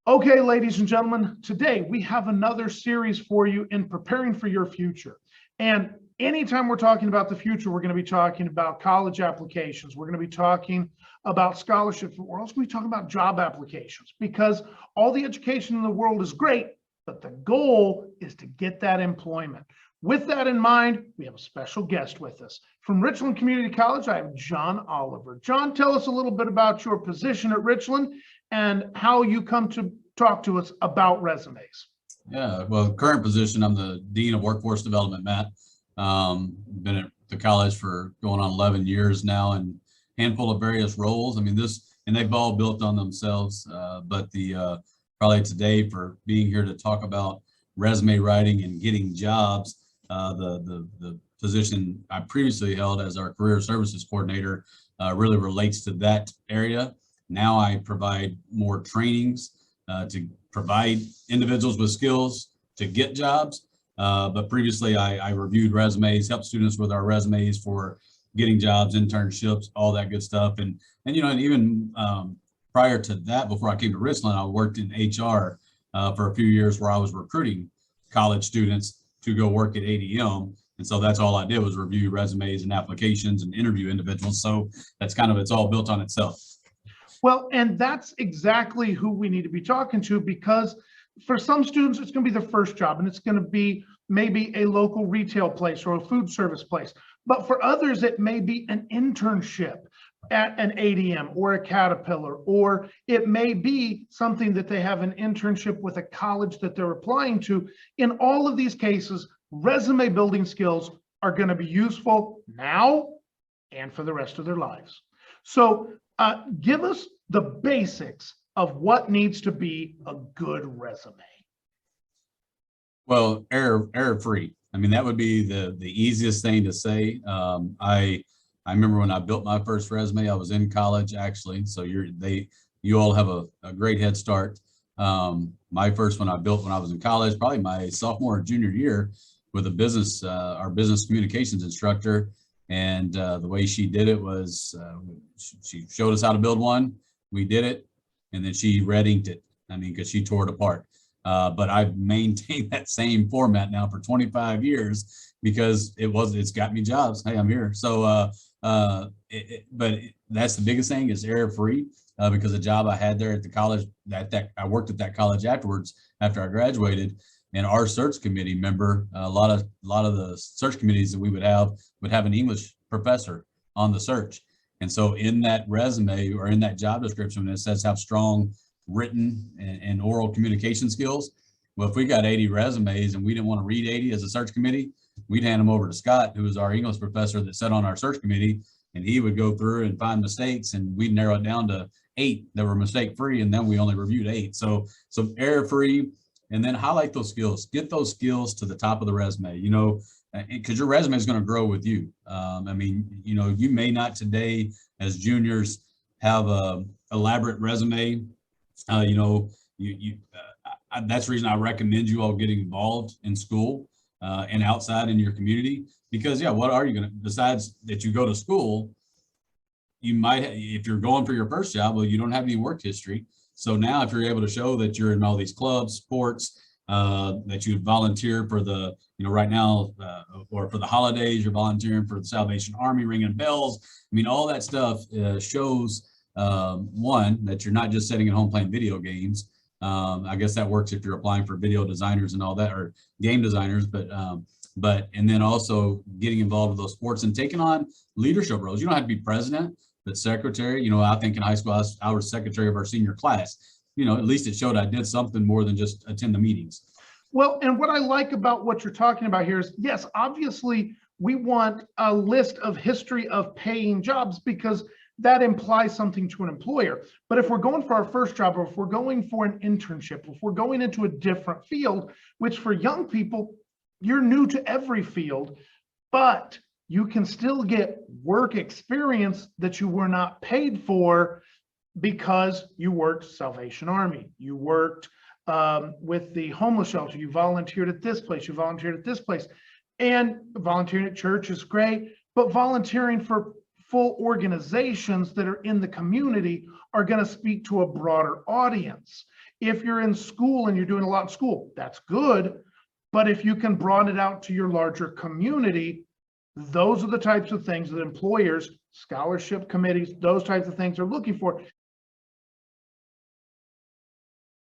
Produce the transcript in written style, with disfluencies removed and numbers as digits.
Okay, ladies and gentlemen, today we have another series for you in preparing for your future. And anytime we're talking about the future, we're going to be talking about college applications. We're going to be talking about scholarships. We're also going to be talking about job applications because all the education in the world is great, but the goal is to get that employment. With that in mind, we have a special guest with us. From Richland Community College, I have John Oliver. John, tell us a little bit about your position at Richland and how you come to talk to us about resumes. Yeah, well, current position, I'm the Dean of Workforce Development, Matt. Been at the college for going on 11 years now and handful of various roles. I mean, and they've all built on themselves, but probably today for being here to talk about resume writing and getting jobs, the position I previously held as our career services coordinator really relates to that area. Now I provide more trainings to provide individuals with skills to get jobs. But previously I reviewed resumes, helped students with our resumes for getting jobs, internships, all that good stuff. And even prior to that, before I came to Richland, I worked in HR for a few years where I was recruiting college students to go work at ADM. And so that's all I did was review resumes and applications and interview individuals. So that's it's all built on itself. Well, and that's exactly who we need to be talking to, because for some students, it's going to be their first job and it's going to be maybe a local retail place or a food service place. But for others, it may be an internship at an ADM or a Caterpillar, or it may be something that they have an internship with a college that they're applying to. In all of these cases, resume building skills are going to be useful now and for the rest of their lives. So give us the basics of what needs to be a good resume. Well, error free. I mean, that would be the easiest thing to say. I remember when I built my first resume, I was in college actually. So you all have a great head start. My first one I built when I was in college, probably my sophomore or junior year, with our business communications instructor. And the way she did it was she showed us how to build one. We did it, and then she red inked it. I mean, because she tore it apart. But I've maintained that same format now for 25 years because it's got me jobs. Hey, I'm here. So, but that's the biggest thing is error free because the job I had there at the college I worked at that college afterwards after I graduated. And our search committee member, a lot of the search committees that we would have an English professor on the search. And so in that resume or in that job description, it says have strong written and oral communication skills. Well, if we got 80 resumes and we didn't want to read 80 as a search committee, we'd hand them over to Scott, who was our English professor that sat on our search committee, and he would go through and find mistakes, and we'd narrow it down to 8 that were mistake free, and then we only reviewed 8. So error free. And then highlight those skills, get those skills to the top of the resume, because your resume is going to grow with you. I mean, you may not today as juniors have a elaborate resume. That's the reason I recommend you all getting involved in school and outside in your community, because what are you going to, besides that you go to school, you might, if you're going for your first job, well, you don't have any work history. So now if you're able to show that you're in all these clubs, sports, that you volunteer for right now, or for the holidays, you're volunteering for the Salvation Army, ringing bells. I mean, all that stuff shows, one, that you're not just sitting at home playing video games. I guess that works if you're applying for video designers and all that, or game designers, and then also getting involved with those sports and taking on leadership roles. You don't have to be president, but secretary. I think in high school, I was secretary of our senior class. At least it showed I did something more than just attend the meetings. Well, and what I like about what you're talking about here is, yes, obviously we want a list of history of paying jobs because that implies something to an employer. But if we're going for our first job, or if we're going for an internship, if we're going into a different field, which for young people, you're new to every field, but you can still get work experience that you were not paid for because you worked Salvation Army, you worked with the homeless shelter, you volunteered at this place, you volunteered at this place, and volunteering at church is great, but volunteering for full organizations that are in the community are going to speak to a broader audience. If you're in school and you're doing a lot in school, that's good. But if you can broaden it out to your larger community, those are the types of things that employers, scholarship committees, those types of things are looking for.